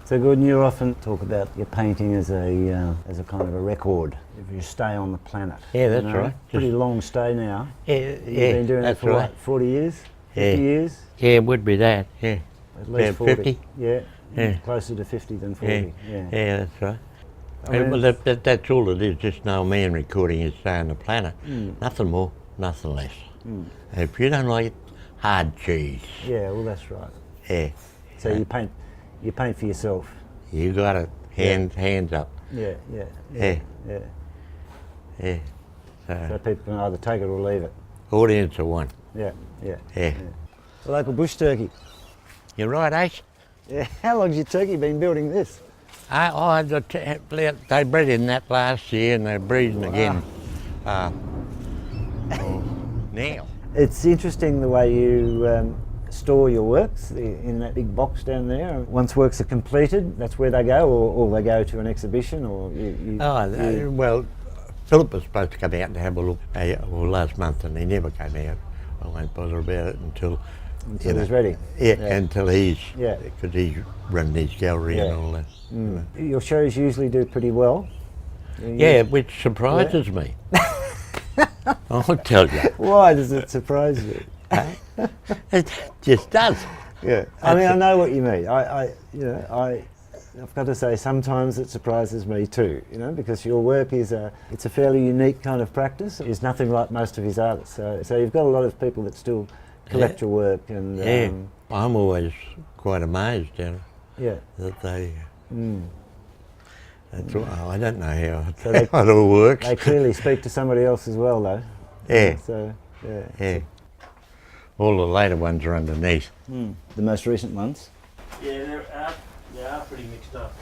So Gordon, you often talk about your painting as a kind of a record of your stay on the planet. Yeah, that's right. Pretty long stay now. Yeah, You've been doing it for what, 40 years? 50 years? Yeah, it would be that, yeah. At least 40. 50? Yeah. Yeah. Closer to 50 than 40. Yeah. Yeah, that's right. I mean, Well, that's all it is, just an old man recording his stay on the planet. Nothing more, nothing less. If you don't like it, hard cheese. Yeah, well that's right. Yeah. So you paint for yourself. You got it. Hands up. Yeah. So people can either take it or leave it. Audience of one. Yeah. Yeah. The local bush turkey. You're right, Ace. Yeah. How long's your turkey been building this? They bred in that last year and they're breeding again now. It's interesting the way you store your works in that big box down there. Once works are completed, that's where they go, or they go to an exhibition, or Well, Philip was supposed to come out and have a look last month and he never came out. I won't bother about it until it's ready. Yeah, until because he's running his gallery and all that. Your shows usually do pretty well. Yeah, which surprises me. I'll tell you. Why does it surprise you? It just does. Yeah, I mean, I know what you mean. I've got to say, sometimes it surprises me too. Because your work it's a fairly unique kind of practice. It's nothing like most of his artists. So you've got a lot of people that still collect your work, and I'm always quite amazed, that they. That's all, I don't know how it all works. They clearly speak to somebody else as well, though. Yeah. Yeah. All the later ones are underneath. The most recent ones. Yeah, they are pretty mixed up.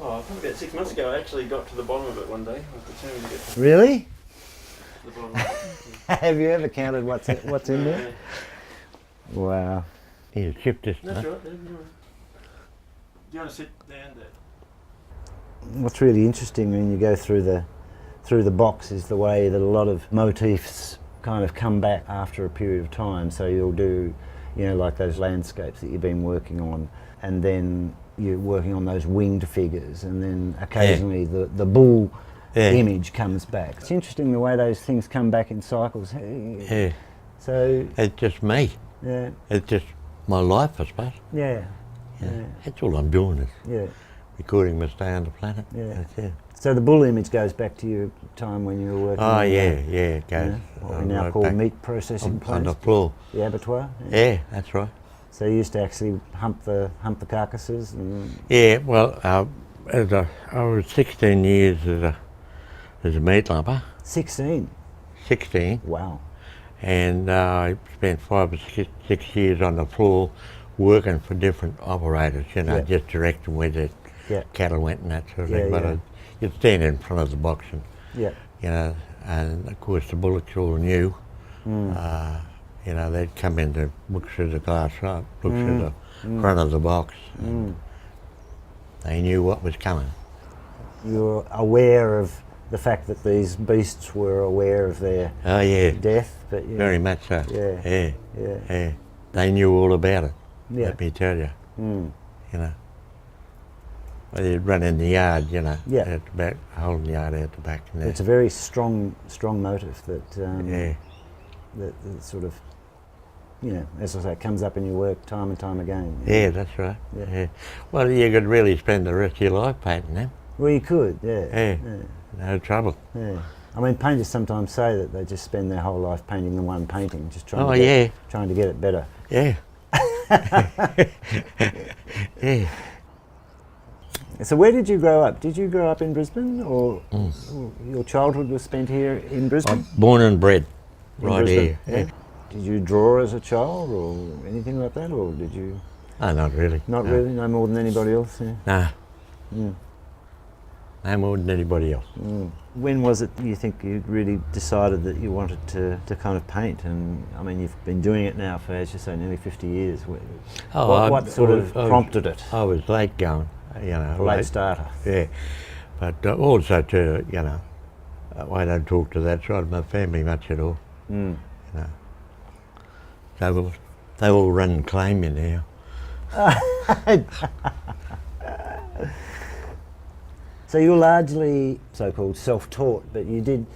Oh, I think about 6 months ago I actually got to the bottom of it one day. I was determined to get to Really? the bottom of it. Have you ever counted what's in there? Yeah. Wow. Yeah, shift this. That's right. Do you want to sit down there? What's really interesting when you go through the box is the way that a lot of motifs kind of come back after a period of time. So you'll do, like those landscapes that you've been working on, and then you're working on those winged figures, and then occasionally the bull image comes back. It's interesting the way those things come back in cycles. Yeah. So it's just me. Yeah. It's just my life, I suppose. Yeah. That's all I'm doing is recording my stay on the planet. Yeah. That's it. So the bull image goes back to your time when you were working on it goes. What we now call meat processing plants. On the floor. The abattoir? Yeah, that's right. So you used to actually hump the carcasses? Yeah, well, I was 16 years as a meat lumper. 16? 16. Wow. And I spent 5 or 6 years on the floor working for different operators, just directing where the cattle went and that sort of thing. But you'd stand in front of the box and, and of course the bullocks all knew. They'd come in to look through the glass, look through the front of the box. And they knew what was coming. You were aware of the fact that these beasts were aware of their death? But Very much so. Yeah. They knew all about it, let me tell you. They'd run in the yard, at the back, holding the yard out the back. And it's a very strong motive that that sort of, as I say, comes up in your work time and time again. Yeah, that's right. Yeah. Well, you could really spend the rest of your life painting them. Well, you could, No trouble. Yeah. I mean, painters sometimes say that they just spend their whole life painting the one painting, just trying to get it better. Yeah. Yeah. So where did you grow up? Did you grow up in Brisbane, or your childhood was spent here in Brisbane? I'm born and bred right Brisbane, here. Yeah. Did you draw as a child or anything like that, or did you? Oh, not really. Not really? No more than anybody else? Yeah. No. No more than anybody else. When was it you think you really decided that you wanted to kind of paint? And I mean, you've been doing it now for, as you say, nearly 50 years. What sort of prompted it? I was late going, Late starter. Yeah, but also too, I don't talk to that side of my family much at all. They all run and claim you now. So you're largely so-called self-taught, but you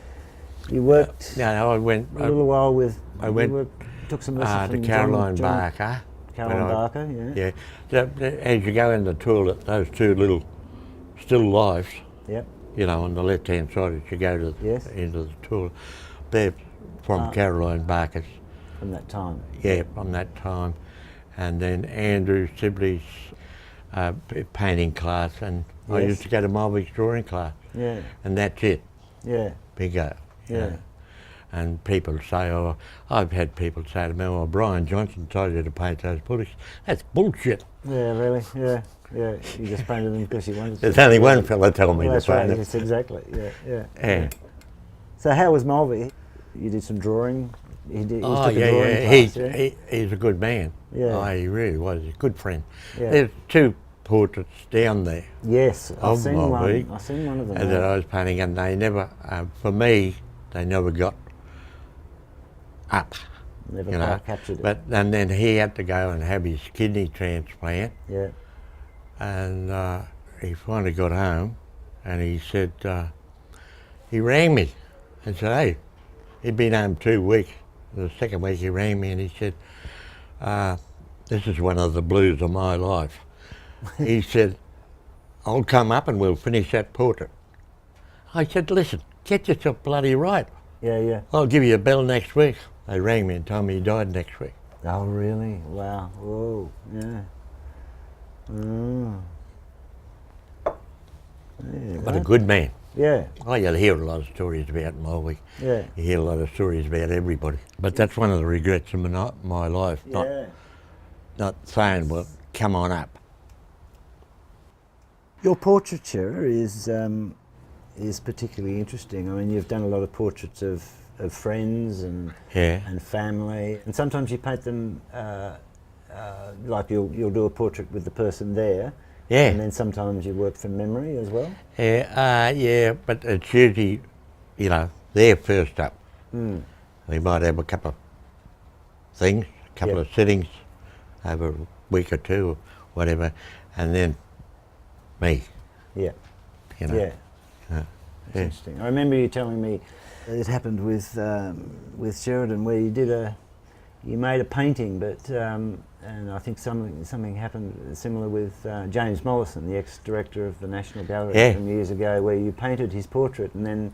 worked No, I went. a little while with. I took some lessons to from Caroline John, Barker. Caroline Barker, yeah. Yeah. So, as you go in the toilet, those two little still lifes, Yep. you know, on the left-hand side as you go to into the toilet, they're from Caroline Barker's. From that time. Yeah, from that time. And then Andrew Sibley's painting class, and I used to go to Mulvick's drawing class. Yeah. And that's it. Yeah. Bingo. Yeah. You know. And people say, oh, I've had people say to me, oh, Brian Johnson told you to paint those bullets. That's bullshit. Yeah, really? Yeah. Yeah. You just painted them because you wanted to. There's only one fella told me to That's paint right. them. Yes, exactly. Yeah. Yeah. Yeah. So how was Mulvey? You did some drawing. He took a drawing class, He's a good man. Yeah. Oh, he really was. He's a good friend. Yeah. There's two portraits down there. Yes, I've seen Mulvey, one. I've seen one of them. that I was painting, and they never, for me, they never got up. Never you know. quite captured it. But and then he had to go and have his kidney transplant, Yeah. and he finally got home, and he said he rang me and said, hey, he'd been home 2 weeks. The second week he rang me and he said, this is one of the blues of my life. He said, I'll come up and we'll finish that portrait. I said, listen, get yourself bloody right. Yeah, yeah. I'll give you a bell next week. They rang me and told me he died next week. Oh, really? Wow. Whoa. Yeah. Mm. Yeah, But a good man. Yeah. Oh, you'll hear a lot of stories about Mulvey. Yeah. You hear a lot of stories about everybody. But that's one of the regrets of my life, Yeah. not saying, well, come on up. Your portraiture is particularly interesting. I mean, you've done a lot of portraits of friends and family, and sometimes you paint them like you'll do a portrait with the person there. Yeah. And then sometimes you work from memory as well. Yeah, but it's usually, you know, they're first up. Mm. We might have a couple of things, a couple of sittings over a week or two or whatever, and then me. Yeah. You know. Yeah. That's interesting. I remember you telling me it happened with Sheridan, where you made a painting, but and I think something happened similar with James Mollison, the ex-director of the National Gallery from years ago, where you painted his portrait, and then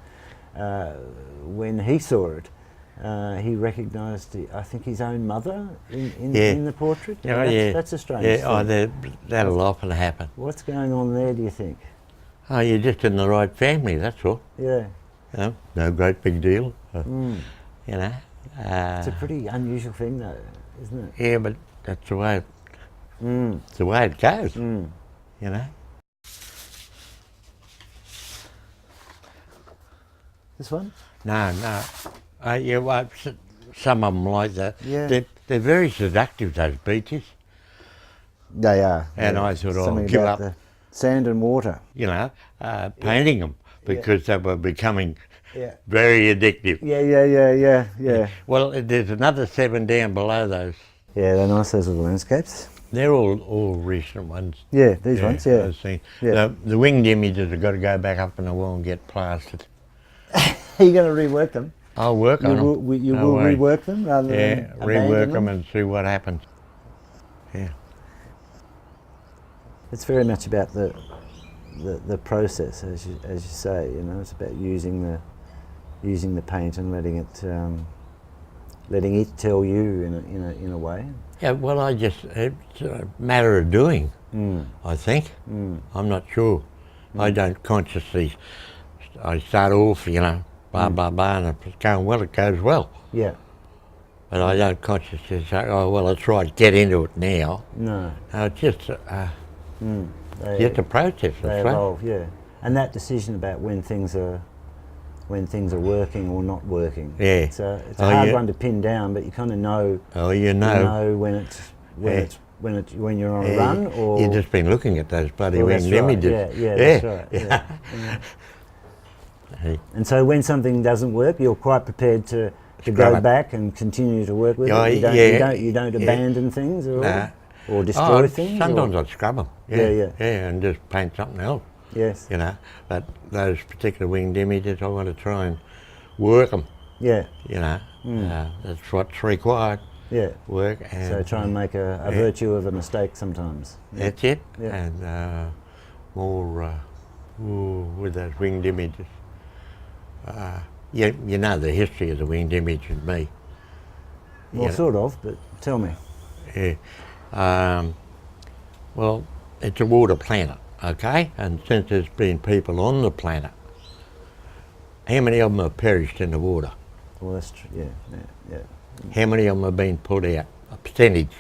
when he saw it, he recognised, I think, his own mother in the portrait. That's a strange thing. Oh, that'll often happen. What's going on there, do you think? Oh, you're just in the right family, that's all. Yeah. You know, no great big deal. You know. It's a pretty unusual thing, though, isn't it? Yeah, but that's the way. It's the way it goes. You know. This one? No. Yeah, well, some of them like that. Yeah. They're very seductive, those beaches. They are. And I thought, I'll give up. The sand and water. You know, painting them because they were becoming very addictive. Yeah. Well, there's another 7 down below those. Yeah, they're nice, those little landscapes. They're all recent ones. Yeah, these ones, yeah. I've seen. Yeah. The winged images have got to go back up in the wall and get plastered. Are you going to rework them? I'll work on them. You will rework them rather than rework them and see what happens. Yeah. It's very much about the process, as you say. You know, it's about using the paint and letting it tell you in a way. Yeah. Well, it's a matter of doing. I think. I'm not sure. I don't consciously. I start off, you know, blah blah blah, and if it's going well, it goes well. Yeah. But I don't consciously say, oh well, let's try to get into it now. No. No, it's just. Just a process. They evolve, yeah. And that decision about when things are working or not working. Yeah. It's a hard one to pin down, but you kind of know. Oh, you know. You know when you're on a run, or you've just been looking at those bloody winged images. Yeah, that's right. Yeah. And so when something doesn't work, you're quite prepared to go back and continue to work with it. You don't abandon things or destroy things. Sometimes I'd scrub them. Yeah, and just paint something else. Yes. You know, but those particular winged images, I want to try and work them. Yeah. You know, that's what's required. Yeah. Work and So try and make a virtue of a mistake sometimes. Yeah. that's it. Yeah. And more with those winged images. You know the history of the winged image and me. Well, sort of, but tell me. Yeah. Well, it's a water planet, okay? And since there's been people on the planet, how many of them have perished in the water? Well, that's true. Yeah. How many of them have been pulled out? A percentage.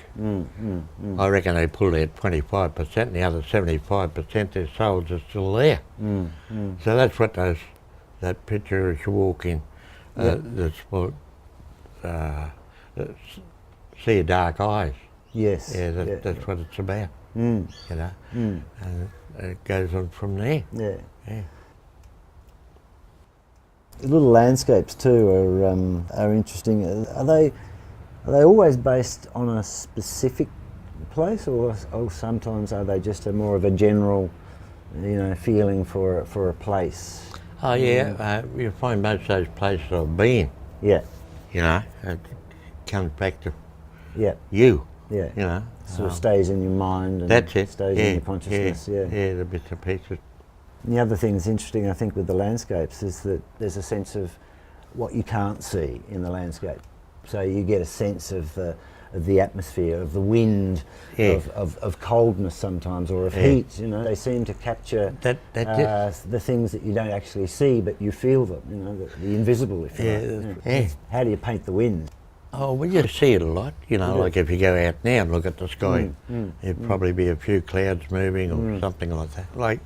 I reckon they pulled out 25%, and the other 75%, their souls are still there. So that's what that picture as you walk in, that's what, see dark eyes. Yes. Yeah, that's what it's about. You know, and it goes on from there. Yeah. Yeah. The little landscapes too are interesting. Are they always based on a specific place, or sometimes are they just more of a general, feeling for a place? Oh yeah, you find most of those places I've been. Yeah. You know, it comes back to Yeah. you. Yeah. You know, Sort of stays in your mind and that's it. stays in your consciousness. Yeah, the bits and pieces. And the other thing that's interesting, I think, with the landscapes is that there's a sense of what you can't see in the landscape. So you get a sense of the atmosphere, of the wind, of coldness sometimes, or of heat. You know, they seem to capture the things that you don't actually see, but you feel them. You know, the invisible, if you like. Yeah. How do you paint the wind? Oh, well, you see it a lot. You know, like if you go out now and look at the sky, there'd probably be a few clouds moving or something like that. Like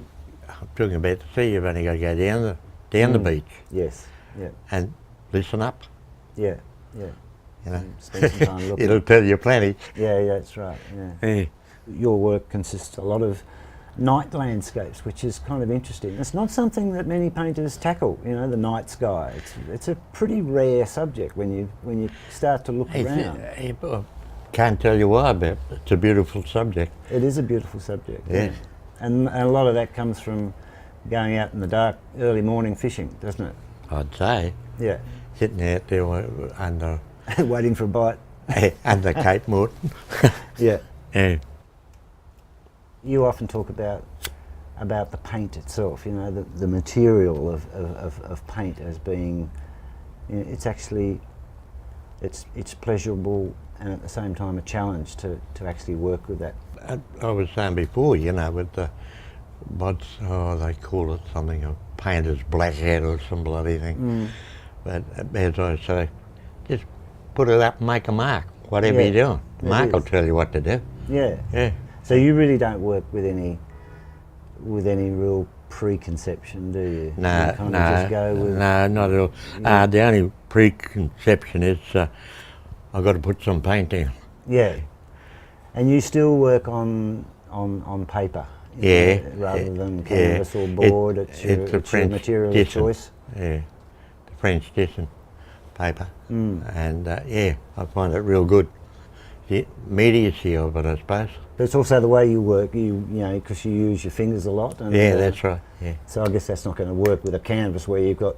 I'm talking about the sea, you've only got to go down the beach. Yes. Yeah. And listen up. Yeah. Yeah. You know, Spend some time looking. it'll tell you plenty. Yeah, that's right. Yeah. Your work consists a lot of night landscapes, which is kind of interesting. It's not something that many painters tackle. You know, the night sky. It's a pretty rare subject when you start to look around. I can't tell you why, but it's a beautiful subject. It is a beautiful subject. Yeah. And a lot of that comes from going out in the dark, early morning fishing, doesn't it? I'd say. Yeah. Sitting out there under Waiting for a bite. under Cape Morton. Yeah. Yeah. You often talk about the paint itself. You know, the material of paint as being, it's actually, it's pleasurable and at the same time a challenge to actually work with that. I was saying before, you know, with the what's they call it something, a painter's blackhead or some bloody thing. But as I say, just put it up and make a mark, whatever you're doing. Mark will tell you what to do. Yeah. Yeah. So you really don't work with any real preconception, do you? No, you kind of just go with, no, not at all. The only preconception is I've got to put some paint in. Yeah. And you still work on paper, rather than canvas or board. It's your material of choice. Yeah, the French Disson paper, and I find it real good. The immediacy of it, I suppose. But it's also the way you work. You know, because you use your fingers a lot. And, that's right. Yeah. So I guess that's not going to work with a canvas where you've got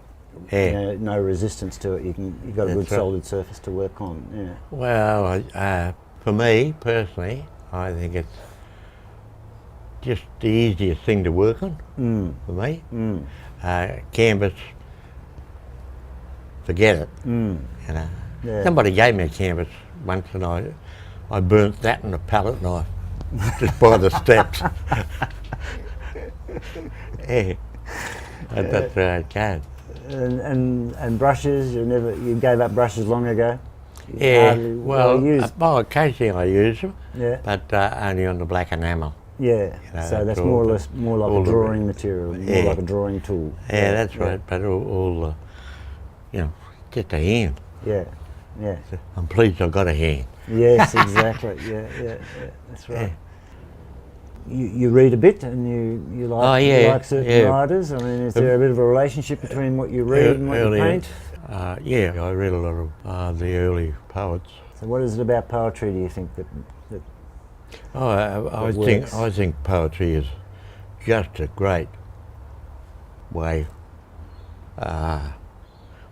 no resistance to it. You've got a good solid surface to work on. Yeah. Well, for me personally, I think it's just the easiest thing to work on for me. Canvas, forget it. You know, somebody gave me a canvas once, and I burnt that in a palette knife just by the steps. That's where it goes. And brushes, you gave up brushes long ago? Occasionally I use them, but only on the black enamel. Yeah, you know, so that's more or less like a drawing material, more like a drawing tool. Yeah, that's right, but all just a hand. Yeah. I'm pleased I got a hand. Yes, exactly. Yeah, that's right. You read a bit, and you like certain writers. I mean, is there a bit of a relationship between what you read and what you paint? I read a lot of the early poets. So, what is it about poetry, do you think, that I think poetry is just a great way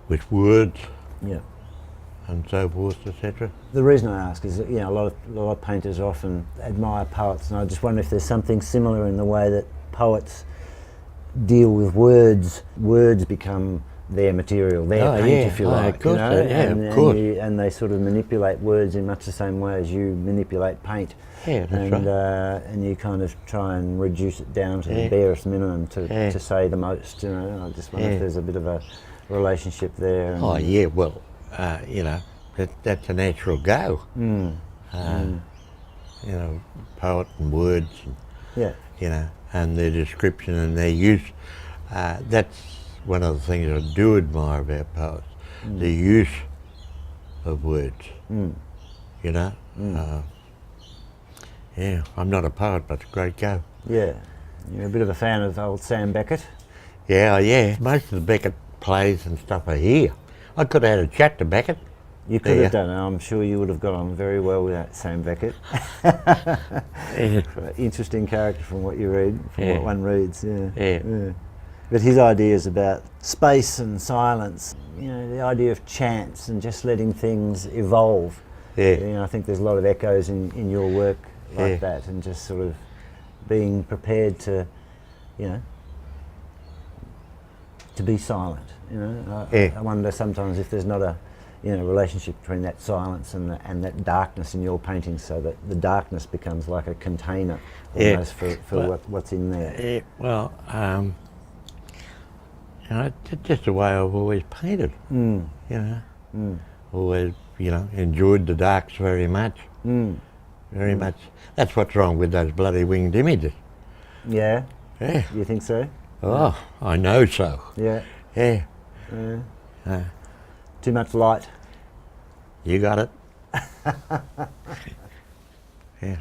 with words Yeah. and so forth, etc. The reason I ask is that, you know, a lot of painters often admire poets, and I just wonder if there's something similar in the way that poets deal with words. Words become their material, their paint, if you like. Of course, you know? of course. And they sort of manipulate words in much the same way as you manipulate paint. Yeah, that's right. And you kind of try and reduce it down to the barest minimum to say the most. You know, I just wonder if there's a bit of a relationship there. Oh yeah, well, you know, that's a natural go. You know, poet and words, and, Yeah. you know, and their description and their use. That's one of the things I do admire about poets, the use of words. You know, yeah, I'm not a poet, but it's a great go. Yeah. You're a bit of a fan of old Sam Beckett. Yeah, yeah. Most of the Beckett plays and stuff are here. I could have had a chat to Beckett. You could have done it. I'm sure you would have got on very well with that Sam Beckett. Interesting character from what you read, from what one reads. Yeah. But his ideas about space and silence, you know, the idea of chance and just letting things evolve. Yeah. You know, I think there's a lot of echoes in your work like that, and just sort of being prepared to, you know, to be silent. You know, I wonder sometimes if there's not a, you know, relationship between that silence and that darkness in your paintings, so that the darkness becomes like a container almost for what's in there. Yeah, well, you know, it's just the way I've always painted. You know, always, you know, enjoyed the darks very much. Very much. That's what's wrong with those bloody winged images. Yeah. Yeah. You think so? Oh, I know so. Yeah. Yeah. Too much light. You got it. Yeah.